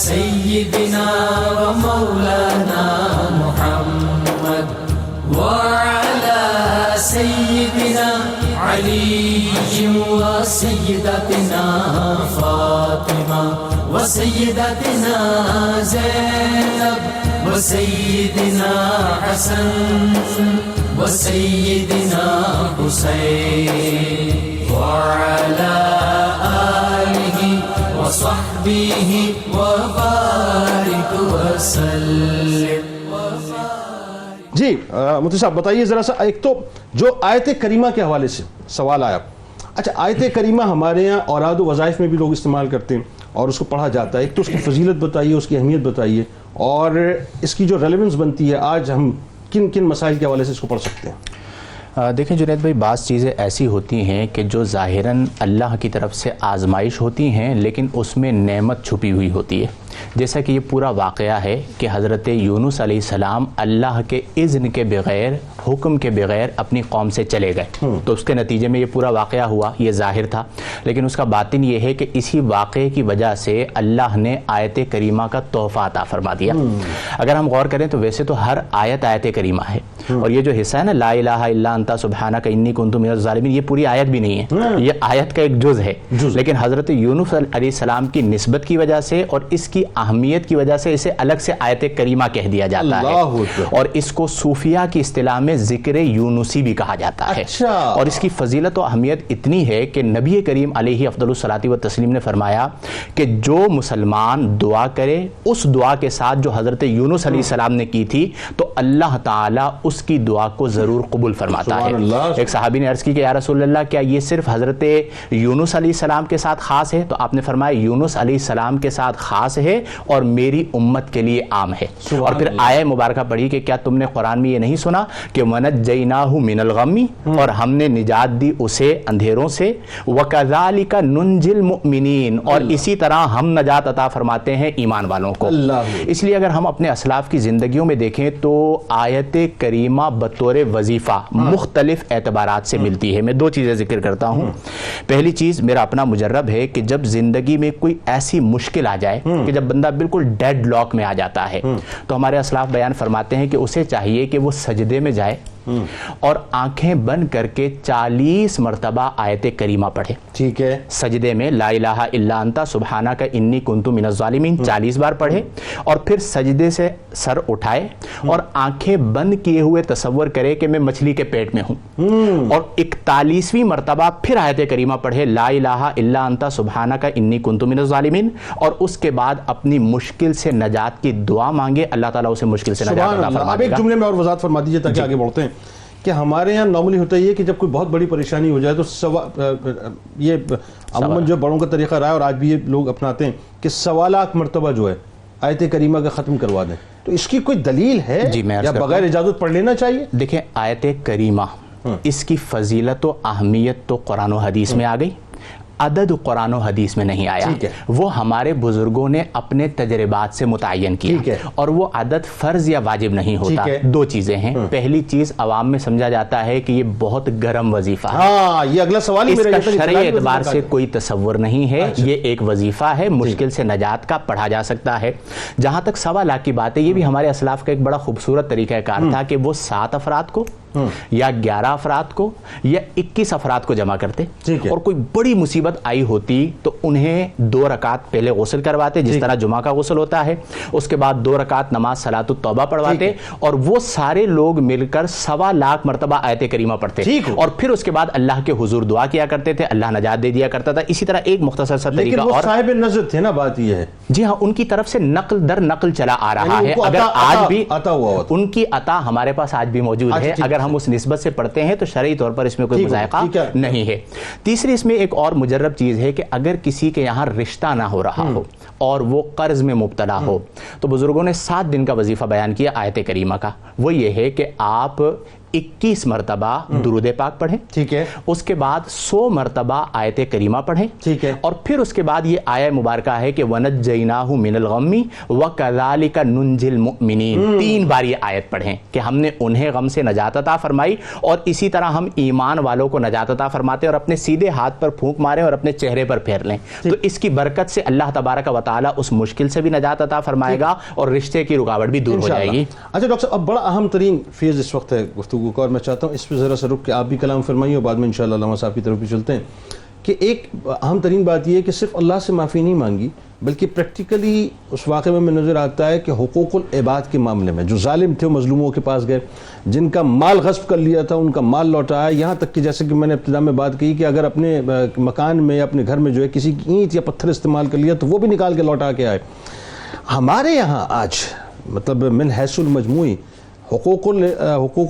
سيدنا ومولانا محمد وعلى سيدنا علي وسيدتنا فاطمة وسيدتنا زينب وسيدنا حسن وسيدنا حسين وعلى آله وصحبه وبارك وسلم. جی مفتی صاحب بتائیے ذرا سا، ایک تو جو آیت کریمہ کے حوالے سے سوال آیا. اچھا، آیت کریمہ ہمارے یہاں اوراد و وظائف میں بھی لوگ استعمال کرتے ہیں اور اس کو پڑھا جاتا ہے. ایک تو اس کی فضیلت بتائیے، اس کی اہمیت بتائیے، اور اس کی جو ریلیونس بنتی ہے آج ہم کن کن مسائل کے حوالے سے اس کو پڑھ سکتے ہیں. دیکھیں جنید بھائی، بعض چیزیں ایسی ہوتی ہیں کہ جو ظاہراً اللہ کی طرف سے آزمائش ہوتی ہیں لیکن اس میں نعمت چھپی ہوئی ہوتی ہے. جیسا کہ یہ پورا واقعہ ہے کہ حضرت یونس علیہ السلام اللہ کے اذن کے بغیر، حکم کے بغیر اپنی قوم سے چلے گئے، تو اس کے نتیجے میں یہ پورا واقعہ ہوا. یہ ظاہر تھا، لیکن اس کا باطن یہ ہے کہ اسی واقعے کی وجہ سے اللہ نے آیت کریمہ کا تحفہ عطا فرما دیا. اگر ہم غور کریں تو ویسے تو ہر آیت کریمہ ہے، اور یہ جو حصہ ہے نا لا الہ الا انت سبحانک انی کنت من الظالمین، یہ پوری آیت بھی نہیں ہے، یہ آیت کا ایک جز ہے. لیکن حضرت یونس علیہ السلام کی نسبت کی وجہ سے اور اس کی اہمیت کی وجہ سے اسے الگ سے آیت کریمہ کہہ دیا جاتا ہے، اور اس کو صوفیہ کی اصطلاح میں ذکر یونسی بھی کہا جاتا ہے. اور اس کی فضیلت و اہمیت اتنی ہے کہ نبی کریم علیہ افضل الصلاۃ والتسلیم نے فرمایا کہ جو مسلمان دعا کرے اس دعا کے ساتھ جو حضرت یونس علیہ السلام نے کی تھی تو اللہ تعالیٰ اس کی دعا کو ضرور قبول فرماتا ہے. ایک صحابی نے عرض کی کہ یا رسول اللہ، کیا یہ صرف حضرت یونس علیہ السلام کے ساتھ خاص ہے؟ تو آپ نے فرمایا یونس علیہ السلام کے ساتھ خاص ہے اور میری امت کے لیے عام ہے. اور پھر آیہ مبارکہ پڑھی کہ کیا تم نے قرآن میں یہ نہیں سنا کہ وَنَجَّيْنَاهُ مِنَ الْغَمِّ، اور ہم نے نجات دی اسے اندھیروں سے، وَكَذَلِكَ نُنْجِي الْمُؤْمِنِينَ، اور اسی طرح ہم نجات عطا فرماتے ہیں ایمان والوں کو. اس لیے اگر ہم اپنے اسلاف کی زندگیوں میں دیکھیں تو آیت کریمہ بطور وظیفہ مختلف اعتبارات سے ملتی ہے. میں دو چیزیں ذکر کرتا ہوں. پہلی چیز میرا اپنا مجرب ہے کہ جب زندگی میں کوئی ایسی مشکل آ جائے کہ جب بندہ بالکل ڈیڈ لاک میں آ جاتا ہے، تو ہمارے اسلاف بیان فرماتے ہیں کہ اسے چاہیے کہ وہ سجدے میں جائے اور آنکھیں بند کر کے 40 مرتبہ آیت کریمہ پڑھے. ٹھیک ہے، سجدے میں لا الہ الا انت سبحانک انی کنت من الظالمین 40 بار پڑھے، اور پھر سجدے سے سر اٹھائے اور آنکھیں بند کیے ہوئے تصور کرے کہ میں مچھلی کے پیٹ میں ہوں، اور 41ویں مرتبہ پھر آیت کریمہ پڑھے لا الہ الا انت سبحانک انی کنت من الظالمین، اور اس کے بعد اپنی مشکل سے نجات کی دعا مانگے. اللہ تعالیٰ اسے مشکل سے نجات عطا فرما دے گا. ایک جملے میں اور وضاحت فرما دیجیے تاکہ آگے بڑھتے ہیں کہ ہمارے یہاں نارملی ہوتا یہ کہ جب کوئی بہت بڑی پریشانی ہو جائے تو یہ عموماً جو بڑوں کا طریقہ رہا ہے اور آج بھی یہ لوگ اپناتے ہیں کہ 1.25 لاکھ مرتبہ جو ہے آیت کریمہ کا ختم کروا دیں. تو اس کی کوئی دلیل ہے یا بغیر اجازت پڑھ لینا چاہیے؟ دیکھیں، آیت کریمہ اس کی فضیلت و اہمیت تو قرآن و حدیث میں آ گئی، عدد قرآن و حدیث میں نہیں آیا. وہ ہمارے بزرگوں نے اپنے تجربات سے متعین کیا، اور وہ عدد فرض یا واجب نہیں ہوتا. دو چیزیں ہیں. پہلی چیز، عوام میں سمجھا جاتا ہے کہ یہ بہت گرم وظیفہ ہے، یہ اگلا سوال اس کا شرعی اعتبار سے کوئی تصور نہیں ہے. یہ ایک وظیفہ ہے، مشکل سے نجات کا، پڑھا جا سکتا ہے. جہاں تک 1.25 لاکھ کی بات ہے، یہ بھی ہمارے اسلاف کا ایک بڑا خوبصورت طریقہ کار تھا کہ وہ 7 افراد کو یا 11 افراد کو یا 21 افراد کو جمع کرتے, اور کوئی بڑی مصیبت آئی ہوتی تو انہیں 2 رکعت پہلے غسل کرواتے جس طرح جمعہ کا غسل ہوتا ہے, اس کے بعد 2 رکعت نماز صلاۃ التوبہ پڑھواتے, اور وہ سارے لوگ مل کر 1.25 لاکھ مرتبہ آیت کریمہ پڑھتے, اور پھر اس کے بعد اللہ کے حضور دعا کیا کرتے تھے, اللہ نجات دے دیا کرتا تھا. اسی طرح ایک مختصر سا طریقہ, اور صاحب نظر تھے نا, بات یہ ہے جی ہاں, ان کی طرف سے نقل در نقل چلا آ رہا ہے. اگر آج بھی ان کی عطا ہمارے پاس آج بھی موجود ہے, اگر ہم اس نسبت سے پڑھتے ہیں تو شرعی طور پر اس میں کوئی مذائقہ نہیں ہے. تیسری اس میں ایک اور مجرب چیز ہے کہ اگر کسی کے یہاں رشتہ نہ ہو رہا ہو اور وہ قرض میں مبتلا ہو, تو بزرگوں نے 7 دن کا وظیفہ بیان کیا آیت کریمہ کا. وہ یہ ہے کہ آپ 21 مرتبہ درود پاک پڑھیں, ٹھیک ہے, اس کے بعد 100 مرتبہ آیت کریمہ پڑھیں, ٹھیک ہے, اور پھر اس کے بعد یہ آیہ مبارکہ ہے کہ وَنَجَّيْنَاهُ مِنَ الْغَمِّ وَكَذَلِكَ نُنْجِي الْمُؤْمِنِينَ. 3 بار یہ آیت پڑھیں کہ ہم نے انہیں غم سے نجات عطا فرمائی, اور اسی طرح ہم ایمان والوں کو نجات عطا فرماتے اور اپنے سیدھے ہاتھ پر پھونک ماریں اور اپنے چہرے پر پھیر لیں. تو اس کی برکت سے اللہ تبارک و تعالیٰ اس مشکل سے بھی نجات عطا فرمائے گا اور رشتے کی رکاوٹ بھی دور ہو جائے گی. اچھا ڈاکٹر صاحب, اب بڑا اہم ترین فیز اس وقت ہے گفتگو کا, اور میں چاہتا ہوں اس پہ ذرا سا رک کے آپ بھی کلام فرمائیے اور بعد میں انشاءاللہ علامہ صاحب کی طرف بھی چلتے ہیں. کہ ایک اہم ترین بات یہ ہے کہ صرف اللہ سے معافی نہیں مانگی, بلکہ پریکٹیکلی اس واقعے میں نظر آتا ہے کہ حقوق العباد کے معاملے میں جو ظالم تھے مظلوموں کے پاس گئے, جن کا مال غصب کر لیا تھا ان کا مال لوٹایا, یہاں تک کہ جیسے کہ میں نے ابتدا میں بات کی کہ اگر اپنے مکان میں یا اپنے گھر میں جو ہے کسی کی اینٹ یا پتھر استعمال کر لیا تو وہ بھی نکال کے لوٹا کے آئے. ہمارے یہاں آج مطلب من حیث المجموعی حقوق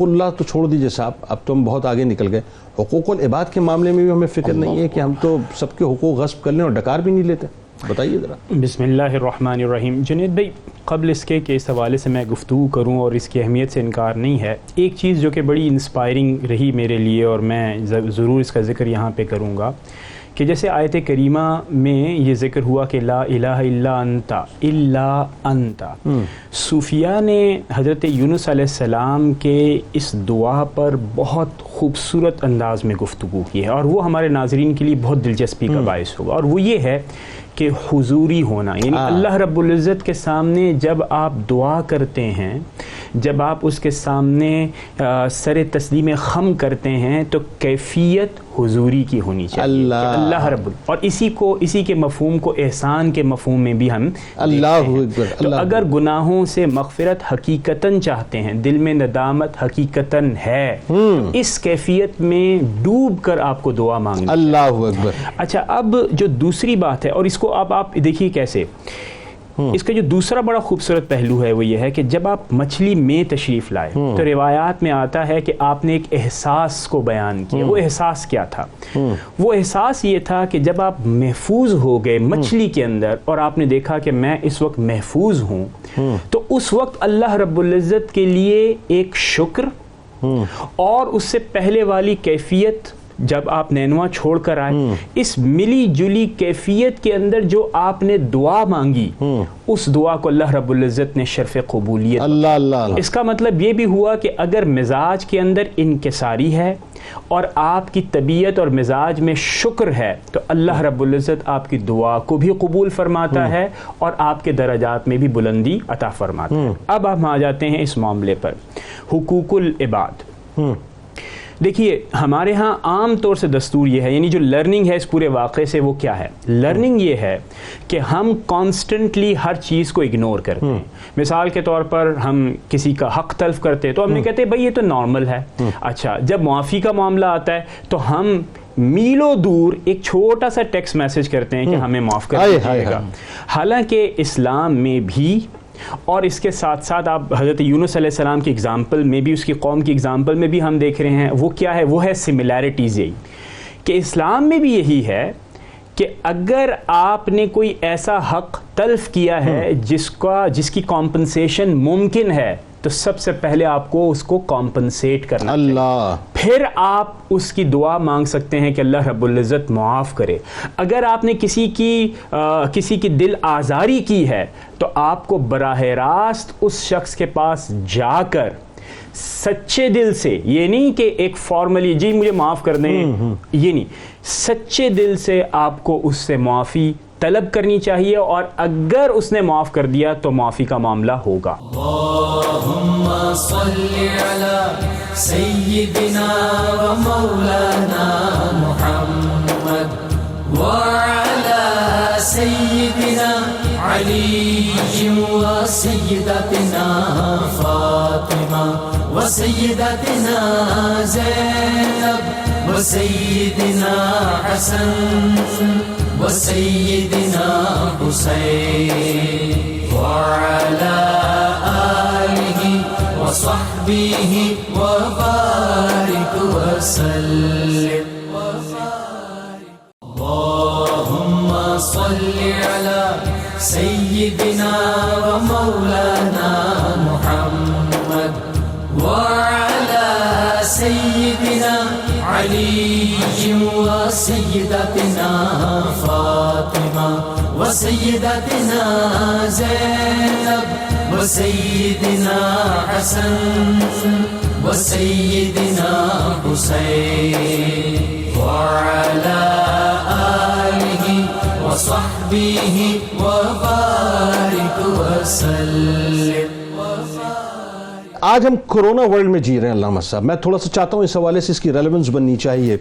اللہ تو چھوڑ دیجئے صاحب, اب تو ہم بہت آگے نکل گئے, حقوق العباد کے معاملے میں بھی ہمیں فکر نہیں ہے کہ ہم تو سب کے حقوق غصب کر لیں اور ڈکار بھی نہیں لیتے. بتائیے ذرا. بسم اللہ الرحمن الرحیم. جنید بھائی, قبل اس کے کہ اس حوالے سے میں گفتگو کروں اور اس کی اہمیت سے انکار نہیں ہے, ایک چیز جو کہ بڑی انسپائرنگ رہی میرے لیے اور میں ضرور اس کا ذکر یہاں پہ کروں گا, کہ جیسے آیت کریمہ میں یہ ذکر ہوا کہ لا الہ الا انت. صوفیاء نے حضرت یونس علیہ السلام کے اس دعا پر بہت خوبصورت انداز میں گفتگو کی ہے, اور وہ ہمارے ناظرین کے لیے بہت دلچسپی کا باعث ہوگا, اور وہ یہ ہے کہ حضوری ہونا, یعنی اللہ رب العزت کے سامنے جب آپ دعا کرتے ہیں, جب آپ اس کے سامنے سر تسلیم خم کرتے ہیں تو کیفیت حضوری کی ہونی چاہیے. اللہ رب, اور اسی کے مفہوم کو احسان کے مفہوم میں بھی ہم اللہ اکبر. تو اگر گناہوں سے مغفرت حقیقتاً چاہتے ہیں, دل میں ندامت حقیقتاً ہے, اس کیفیت میں ڈوب کر آپ کو دعا مانگنی. اللہ اکبر. اچھا, اب جو دوسری بات ہے, اور اس کو اب آپ دیکھیے کیسے, اس کا جو دوسرا بڑا خوبصورت پہلو ہے وہ یہ ہے کہ جب آپ مچھلی میں تشریف لائے تو روایات میں آتا ہے کہ آپ نے ایک احساس کو بیان کیا. وہ احساس کیا تھا؟ وہ احساس یہ تھا کہ جب آپ محفوظ ہو گئے مچھلی کے اندر اور آپ نے دیکھا کہ میں اس وقت محفوظ ہوں, تو اس وقت اللہ رب العزت کے لیے ایک شکر, اور اس سے پہلے والی کیفیت جب آپ نینوا چھوڑ کر آئے, اس ملی جلی کیفیت کے اندر جو آپ نے دعا مانگی, اس دعا کو اللہ رب العزت نے شرف قبولیت. اللہ. اس کا مطلب یہ بھی ہوا کہ اگر مزاج کے اندر انکساری ہے اور آپ کی طبیعت اور مزاج میں شکر ہے, تو اللہ رب العزت آپ کی دعا کو بھی قبول فرماتا ہے اور آپ کے درجات میں بھی بلندی عطا فرماتا ہے. اب ہم آ جاتے ہیں اس معاملے پر, حقوق العباد. دیکھیے, ہمارے ہاں عام طور سے دستور یہ ہے, یعنی جو لرننگ ہے اس پورے واقعے سے وہ کیا ہے؟ لرننگ یہ ہے کہ ہم کانسٹنٹلی ہر چیز کو اگنور کرتے ہیں. مثال کے طور پر ہم کسی کا حق تلف کرتے تو ہم نے کہتے ہیں بھائی یہ تو نارمل ہے. اچھا, جب معافی کا معاملہ آتا ہے تو ہم میلوں دور ایک چھوٹا سا ٹیکسٹ میسج کرتے ہیں کہ ہمیں معاف کر دیجیے گا. حالانکہ اسلام میں بھی, اور اس کے ساتھ ساتھ آپ حضرت یونس علیہ السلام کی اگزامپل میں بھی, اس کی قوم کی اگزامپل میں بھی ہم دیکھ رہے ہیں, وہ کیا ہے؟ وہ ہے سملیرٹیز. یہی کہ اسلام میں بھی یہی ہے کہ اگر آپ نے کوئی ایسا حق تلف کیا ہے جس کی کمپنسیشن ممکن ہے, تو سب سے پہلے آپ کو اس کو کمپنسیٹ کرنا اللہ, پھر آپ اس کی دعا مانگ سکتے ہیں کہ اللہ رب العزت معاف کرے. اگر آپ نے کسی کی دل آزاری کی ہے تو آپ کو براہ راست اس شخص کے پاس جا کر سچے دل سے, یہ نہیں کہ ایک فارملی جی مجھے معاف کر دیں, یہ نہیں, سچے دل سے آپ کو اس سے معافی طلب کرنی چاہیے، اور اگر اس نے معاف کر دیا تو معافی کا معاملہ ہوگا۔ اللہم صلی علی سیدنا و مولانا محمد وعلی سیدنا علی و سیدتنا فاطمہ و سیدتنا زینب و سیدنا حسن و سیدنا حسین وعلى آله وصحبه وبارك وسلم اللهم صل على سيدنا ومولانا محمد وعلى سيدنا علي وسيدتنا فاطمة وسيدتنا زينب وسيدنا حسن وسيدنا حسين وعلى آله وصحبه وبارك وسلم۔ آج ہم کرونا ورلڈ میں جی رہے ہیں علامہ صاحب، میں تھوڑا سا چاہتا ہوں اس حوالے سے اس کی ریلیونس بننی چاہیے۔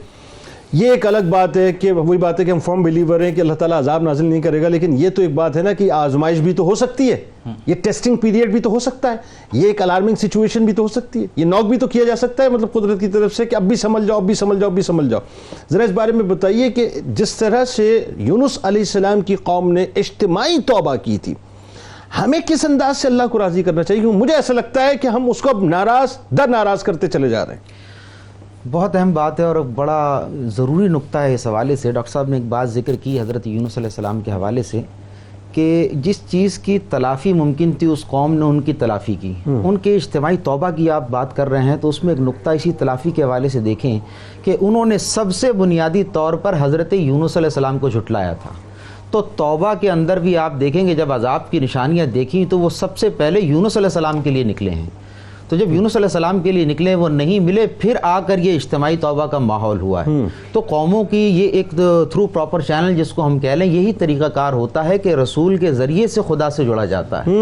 یہ ایک الگ بات ہے کہ وہی بات ہے کہ ہم فرم بلیور ہیں کہ اللہ تعالیٰ عذاب نازل نہیں کرے گا، لیکن یہ تو ایک بات ہے نا کہ آزمائش بھی تو ہو سکتی ہے، یہ ٹیسٹنگ پیریڈ بھی تو ہو سکتا ہے، یہ ایک الارمنگ سچویشن بھی تو ہو سکتی ہے، یہ نوک بھی تو کیا جا سکتا ہے مطلب قدرت کی طرف سے کہ اب بھی سنبھل جاؤ، اب بھی سنبھل جاؤ، اب بھی سنبھل جاؤ۔ ذرا اس بارے میں بتائیے کہ جس طرح سے یونس علیہ السلام کی قوم نے اجتماعی توبہ کی تھی، ہمیں کس انداز سے اللہ کو راضی کرنا چاہیے؟ کیونکہ مجھے ایسا لگتا ہے کہ ہم اس کو اب ناراض کرتے چلے جا رہے ہیں۔ بہت اہم بات ہے اور بڑا ضروری نقطہ ہے اس حوالے سے۔ ڈاکٹر صاحب نے ایک بات ذکر کی حضرت یونس علیہ السلام کے حوالے سے کہ جس چیز کی تلافی ممکن تھی اس قوم نے ان کی تلافی کی۔ ان کے اجتماعی توبہ کی آپ بات کر رہے ہیں تو اس میں ایک نقطہ اسی تلافی کے حوالے سے دیکھیں کہ انہوں نے سب سے بنیادی طور پر حضرت یونس علیہ السلام کو جھٹلایا تھا۔ تو توبہ کے اندر بھی آپ دیکھیں گے جب عذاب کی نشانیاں دیکھیں تو وہ سب سے پہلے یونس علیہ السلام کے لیے نکلے ہیں۔ تو جب یونس علیہ السلام کے لیے نکلے وہ نہیں ملے، پھر آ کر یہ اجتماعی توبہ کا ماحول ہوا ہے۔ تو قوموں کی یہ ایک تھرو پراپر چینل جس کو ہم کہہ لیں، یہی طریقہ کار ہوتا ہے کہ رسول کے ذریعے سے خدا سے جڑا جاتا ہے۔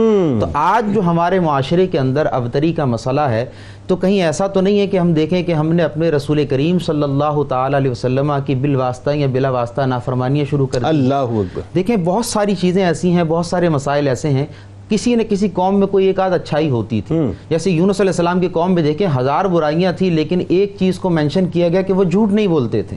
تو آج جو ہمارے معاشرے کے اندر ابتری کا مسئلہ ہے تو کہیں ایسا تو نہیں ہے کہ ہم دیکھیں کہ ہم نے اپنے رسول کریم صلی اللہ تعالی علیہ وسلم کی بالواسطہ یا بلا واسطہ نافرمانیاں شروع کر دی۔ اللہ اکبر۔ دیکھیں بہت ساری چیزیں ایسی ہیں، بہت سارے مسائل ایسے ہیں، کسی نہ کسی قوم میں کوئی ایک آدھ اچھائی ہوتی تھی۔ جیسے یونس علیہ السلام کی قوم میں دیکھیں 1000 برائیاں تھیں لیکن ایک چیز کو مینشن کیا گیا کہ وہ جھوٹ نہیں بولتے تھے۔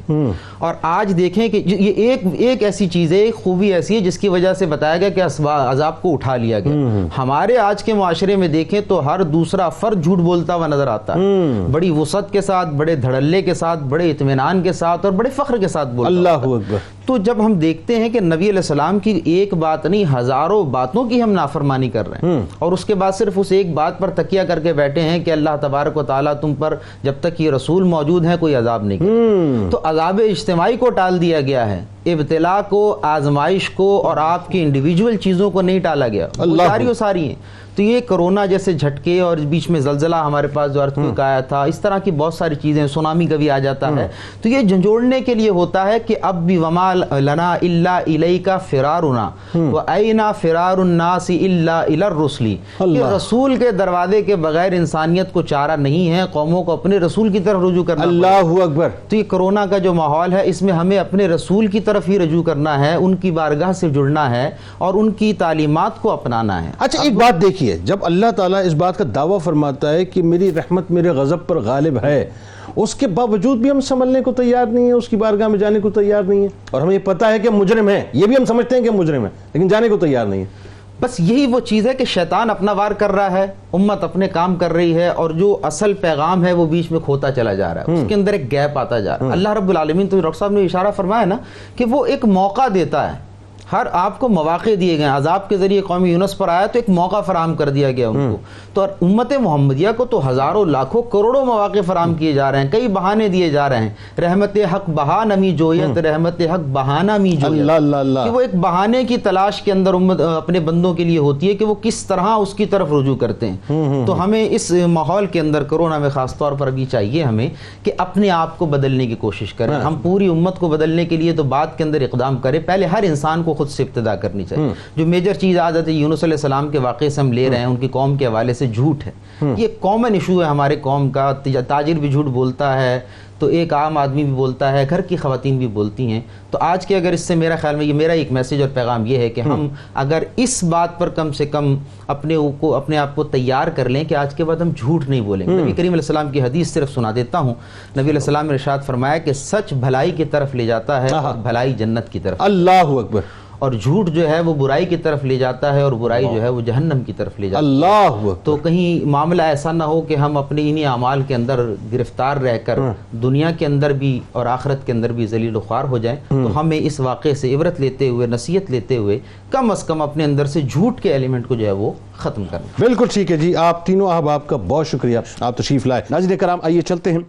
اور آج دیکھیں کہ یہ ایک ایسی چیز ہے، ایک خوبی ایسی ہے جس کی وجہ سے بتایا گیا کہ عذاب کو اٹھا لیا گیا۔ ہمارے آج کے معاشرے میں دیکھیں تو ہر دوسرا فرد جھوٹ بولتا ہوا نظر آتا ہے، بڑی وسعت کے ساتھ، بڑے دھڑلے کے ساتھ، بڑے اطمینان کے ساتھ اور بڑے فخر کے ساتھ بولتا ہے۔ اللہ اکبر۔ تو جب ہم دیکھتے ہیں کہ نبی علیہ السلام کی ایک بات نہیں ہزاروں باتوں کی ہم نافرمانی کر رہے ہیں اور اس کے بعد صرف اس ایک بات پر تکیہ کر کے بیٹھے ہیں کہ اللہ تبارک و تعالیٰ تم پر جب تک یہ رسول موجود ہیں کوئی عذاب نہیں کرے، تو عذاب اجتماعی کو ٹال دیا گیا ہے، ابتلا کو، آزمائش کو اور آپ کی انڈیویجول چیزوں کو نہیں ٹالا گیا، وہ ساری ہیں۔ تو یہ کرونا جیسے جھٹکے اور بیچ میں زلزلہ ہمارے پاس جو ارتھکویک آیا تھا، اس طرح کی بہت ساری چیزیں، سونامی کبھی آ جاتا ہے، تو یہ جھنجھوڑنے کے لیے ہوتا ہے کہ اب بھی وما لنا الا الیک فرارنا واینا فرار الناس الا الی الرسل، کہ رسول کے دروازے کے بغیر انسانیت کو چارہ نہیں ہے، قوموں کو اپنے رسول کی طرف رجوع کرنا۔ اللہ اکبر۔ تو یہ کرونا کا جو ماحول ہے اس میں ہمیں اپنے رسول کی طرف ہی رجوع کرنا ہے، ان کی بارگاہ سے جڑنا ہے اور ان کی تعلیمات کو اپنانا ہے۔ اچھا ایک بات دیکھیے، جب اللہ تعالیٰ اس بات کا دعویٰ فرماتا ہے کہ میری رحمت میرے غضب پر غالب ہے، اس کے باوجود بھی ہم سنبھلنے کو تیار نہیں ہیں، اس کی بارگاہ میں جانے کو تیار نہیں ہیں، اور ہمیں یہ پتہ ہے کہ مجرم ہیں، یہ بھی ہم سمجھتے ہیں کہ مجرم ہیں لیکن جانے کو تیار نہیں ہیں۔ بس یہی وہ چیز ہے کہ شیطان اپنا وار کر رہا ہے، امت اپنے کام کر رہی ہے اور جو اصل پیغام ہے وہ بیچ میں کھوتا چلا جا رہا ہے، اس کے اندر ایک گیپ آتا جا رہا ہے۔ اللہ رب العالمین، تو ڈاکٹر صاحب نے اشارہ فرمایا نا کہ وہ ایک موقع دیتا ہے، ہر آپ کو مواقع دیے گئے، عذاب کے ذریعے قوم یونس پر آیا تو ایک موقع فراہم کر دیا گیا ان کو، تو امت محمدیہ کو تو ہزاروں لاکھوں کروڑوں مواقع فراہم کیے جا رہے ہیں، کئی بہانے دیے جا رہے ہیں، رحمت حق بہا نمی جویت، رحمت حق بہانہ می جویت، کہ وہ ایک بہانے کی تلاش کے اندر امت اپنے بندوں کے لیے ہوتی ہے کہ وہ کس طرح اس کی طرف رجوع کرتے ہیں۔ تو ہمیں اس ماحول کے اندر کرونا میں خاص طور پر ابھی چاہیے ہمیں کہ اپنے آپ کو بدلنے کی کوشش کریں، ہم پوری امت کو بدلنے کے لیے تو بات کے اندر اقدام کریں، پہلے ہر انسان کو خود سے ابتدا کرنی چاہیے. جو میجر چیز حضرت یونس علیہ السلام کے واقعے سے ہم لے رہے ہیں ان کی قوم کے حوالے سے جھوٹ ہے. یہ کامن ایشو ہے ہمارے قوم کا. تاجر بھی جھوٹ بولتا ہے تو ایک عام آدمی بھی بولتا ہے, گھر کی خواتین بھی بولتی ہیں. تو آج کے اگر اس سے میرا خیال میں یہ میرا ایک میسیج اور پیغام یہ ہے کہ ہم اگر اس بات پر کم سے کم اپنے آپ کو تیار کر لیں کہ آج کے بعد ہم جھوٹ نہیں بولیں گے. نبی کریم علیہ السلام کی حدیث صرف سنا دیتا ہوں. نبی علیہ السلام نے ارشاد فرمایا کہ سچ بھلائی کی طرف لے جاتا ہے اور بھلائی جنت کی طرف. اللہ اکبر. اور جھوٹ جو ہے وہ برائی کی طرف لے جاتا ہے اور برائی جو ہے وہ جہنم کی طرف لے جاتا ہے. اللہ اکبر. تو کہیں معاملہ ایسا نہ ہو کہ ہم اپنے انہی اعمال کے اندر گرفتار رہ کر دنیا کے اندر بھی اور آخرت کے اندر بھی ذلیل و خوار ہو جائیں. تو ہمیں اس واقعے سے عبرت لیتے ہوئے, نصیحت لیتے ہوئے کم از کم اپنے اندر سے جھوٹ کے ایلیمنٹ کو جو ہے وہ ختم کرنا. بالکل ٹھیک ہے جی. آپ تینوں احباب کا بہت شکریہ, آپ تشریف لائے. ناظرین کرام, آئیے چلتے ہیں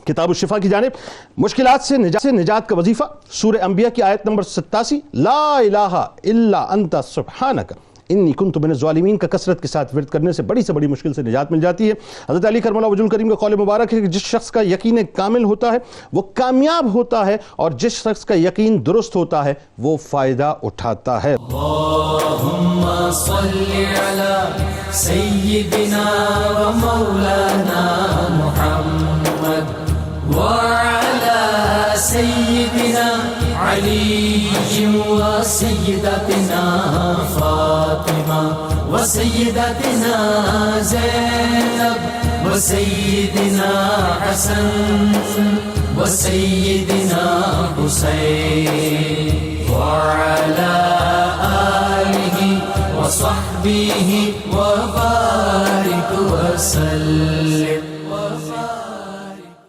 کتاب الشفا کی جانب. مشکلات سے نجات کا وظیفہ, سورہ انبیاء کی آیت نمبر 87, لا الہ الا انت سبحانک انی کنت من الظالمین کا کثرت کے ساتھ ورد کرنے سے بڑی سے بڑی مشکل سے نجات مل جاتی ہے. حضرت علی کرم اللہ وجہ الکریم کا قول مبارک ہے کہ جس شخص کا یقین کامل ہوتا ہے وہ کامیاب ہوتا ہے, اور جس شخص کا یقین درست ہوتا ہے وہ فائدہ اٹھاتا ہے. اللہم صلی علی سیدنا و مولانا محمد وعلى سيدنا علي وسيدتنا فاطمة وسيدتنا زينب وسيدنا حسن وسيدنا حسين وعلى آله وصحبه